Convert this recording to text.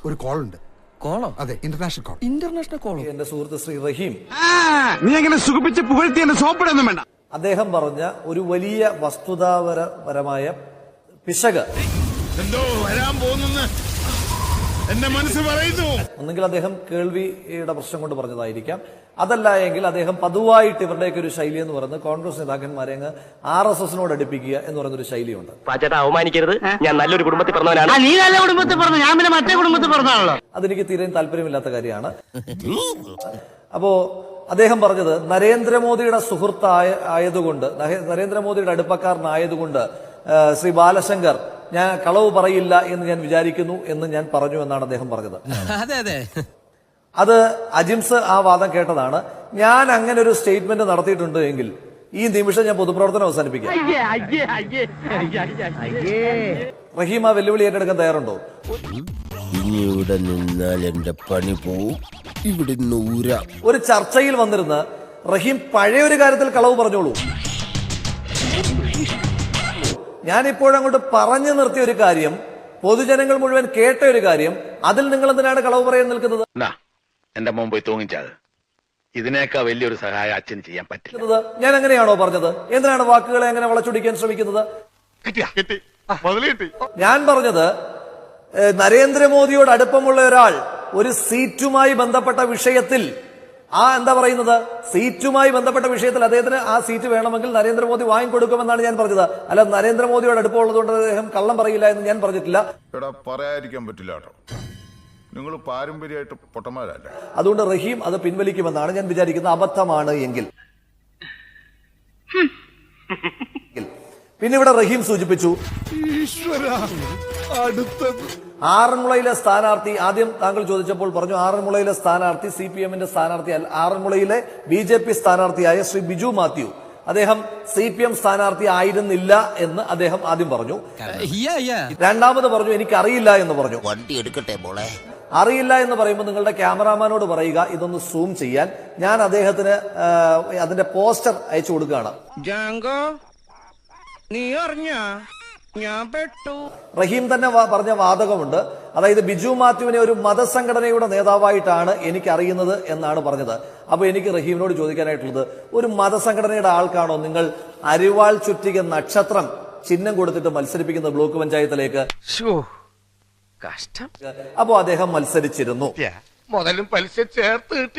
ഒരു കോൾ ഉണ്ട്. കോളോ? അതെ, ഇന്റർനാഷണൽ കോൾ. ഇന്റർനാഷണൽ കോളോ? എന്റെ സുഹൃത്ത് ശ്രീ റഹീം, നീ അങ്ങനെ സുഖിപ്പിച്ച് പുകഴ്ത്തി എന്നെ സോപ്പിടൊന്നും വേണ്ട. അദ്ദേഹം പറഞ്ഞ ഒരു വലിയ വസ്തുതാപരമായ പിശക് എന്തോ വരാൻ പോകുന്നെന്ന് എന്റെ മനസ്സ് പറയുന്നു. ഒന്നുകിൽ അദ്ദേഹം കേൾവിയുടെ പ്രശ്നം കൊണ്ട് പറഞ്ഞതായിരിക്കാം, അതല്ല എങ്കിൽ അദ്ദേഹം പതിവായിട്ട് ഇവരുടെയൊക്കെ ഒരു ശൈലി എന്ന് പറയുന്നത് കോൺഗ്രസ് നേതാക്കന്മാരെ അങ്ങ് RSSനോട് അടുപ്പിക്കുക എന്ന് പറയുന്നൊരു ശൈലിയുണ്ട്. പാച്ചേട്ടാ, അവമാനിക്കരുത്. ഞാൻ നല്ലൊരു കുടുംബത്തിൽ പറഞ്ഞവനാണ്. നീ നല്ല കുടുംബത്തിൽ പറഞ്ഞു, ഞാൻ പിന്നെ മറ്റേ കുടുംബത്തിൽ പറഞ്ഞാണല്ലോ. അതെനിക്ക് തീരെ താല്പര്യമില്ലാത്ത കാര്യമാണ്. അപ്പോ അദ്ദേഹം പറഞ്ഞത് നരേന്ദ്രമോദിയുടെ സുഹൃത്തായതുകൊണ്ട്, നരേന്ദ്രമോദിയുടെ അടുപ്പക്കാരനായതുകൊണ്ട് ശ്രീ ബാലശങ്കർ ഞാൻ കളവ് പറയില്ല എന്ന് ഞാൻ വിചാരിക്കുന്നു എന്ന് ഞാൻ പറഞ്ഞു എന്നാണ് അദ്ദേഹം പറഞ്ഞത്. അത് അജിംസ് ആ വാദം കേട്ടതാണ്. ഞാൻ അങ്ങനെ ഒരു സ്റ്റേറ്റ്മെന്റ് നടത്തിയിട്ടുണ്ട് എങ്കിൽ ഈ നിമിഷം ഞാൻ പൊതുപ്രവർത്തനം അവസാനിപ്പിക്കാം. റഹീം ആ വെല്ലുവിളി ഏറ്റെടുക്കാൻ തയ്യാറുണ്ടോ? ഇനി ഇവിടെ നിന്നാൽ എന്റെ പണി പോവും. ഇവിടെ ഒരു ചർച്ചയിൽ വന്നിരുന്ന് റഹീം പഴയ ഒരു കാര്യത്തിൽ കളവ് പറഞ്ഞോളൂ. ഞാനിപ്പോഴങ്ങോട്ട് പറഞ്ഞു നിർത്തിയ ഒരു കാര്യം, പൊതുജനങ്ങൾ മുഴുവൻ കേട്ട ഒരു കാര്യം, അതിൽ നിങ്ങൾ എന്തിനാണ് കളവ് പറയാൻ നിൽക്കുന്നത്? എന്റെ മുമ്പ് പോയി തൂങ്ങിച്ചത് ഇതിനേക്കാൾ വലിയൊരു സഹായം അച്ഛന് ചെയ്യാൻ പറ്റില്ല. ഞാൻ അങ്ങനെയാണോ പറഞ്ഞത്? എന്തിനാണ് വാക്കുകളെ അങ്ങനെ വളച്ചൊടിക്കാൻ ശ്രമിക്കുന്നത്? ഞാൻ പറഞ്ഞത് നരേന്ദ്രമോദിയോട് അടുപ്പമുള്ള ഒരാൾ ഒരു സീറ്റുമായി ബന്ധപ്പെട്ട വിഷയത്തിൽ സീറ്റുമായി ബന്ധപ്പെട്ട വിഷയത്തിൽ അദ്ദേഹത്തിന് ആ സീറ്റ് വേണമെങ്കിൽ നരേന്ദ്രമോദി വാങ്ങിക്കൊടുക്കുമെന്നാണ് ഞാൻ പറഞ്ഞത്. അല്ല, നരേന്ദ്രമോദിയോട് അടുപ്പമുള്ളതുകൊണ്ട് അദ്ദേഹം കള്ളം പറയില്ല എന്ന് ഞാൻ പറഞ്ഞിട്ടില്ല. പറയാതിരിക്കാൻ പറ്റില്ല കേട്ടോ, നിങ്ങൾ പാരമ്പര്യമായിട്ട് പൊട്ടന്മാരല്ലേ. അതുകൊണ്ട് റഹീം അത് പിൻവലിക്കുമെന്നാണ് ഞാൻ വിചാരിക്കുന്നത്, അബദ്ധമാണ് എങ്കിൽ. പിന്നെ ഇവിടെ റഹീം സൂചിപ്പിച്ചു ആറന്മുളയിലെ സ്ഥാനാർത്ഥി, ആദ്യം താങ്കൾ ചോദിച്ചപ്പോൾ പറഞ്ഞു ആറന്മുളയിലെ സ്ഥാനാർത്ഥി CPM-ന്റെ സ്ഥാനാർത്ഥി അല്ല, ആറന്മുളയിലെ BJP സ്ഥാനാർത്ഥിയായ ശ്രീ ബിജു മാത്യു, അദ്ദേഹം CPM സ്ഥാനാർത്ഥി ആയിരുന്നില്ല എന്ന് അദ്ദേഹം ആദ്യം പറഞ്ഞു. രണ്ടാമത് പറഞ്ഞു എനിക്കറിയില്ല എന്ന് പറഞ്ഞു. വണ്ടി എടുക്കട്ടെ മോളെ. അറിയില്ല എന്ന് പറയുമ്പോൾ നിങ്ങളുടെ ക്യാമറാമാനോട് പറയുക ഇതൊന്ന് സൂം ചെയ്യാൻ. ഞാൻ അദ്ദേഹത്തിന് അതിന്റെ പോസ്റ്റർ അയച്ചു കൊടുക്കുകയാണ്. നീ അറിഞ്ഞ ഞാൻ പെട്ടു. റഹീം തന്നെ പറഞ്ഞ വാദകമുണ്ട്. അതായത് ബിജു മാത്യുവിനെ ഒരു മതസംഘടനയുടെ നേതാവായിട്ടാണ് എനിക്ക് അറിയുന്നത് എന്നാണ് പറഞ്ഞത്. അപ്പൊ എനിക്ക് റഹീമിനോട് ചോദിക്കാനായിട്ടുള്ളത്, ഒരു മതസംഘടനയുടെ ആൾക്കാണോ നിങ്ങൾ അരിവാൾ ചുറ്റിക നക്ഷത്രം ചിഹ്നം കൊടുത്തിട്ട് മത്സരിപ്പിക്കുന്ന ബ്ലോക്ക് പഞ്ചായത്തിലേക്ക്? കഷ്ടം. അപ്പോ അദ്ദേഹം മത്സരിച്ചിരുന്നു. മുതലും പലിശ ചേർത്ത് കിട്ടി.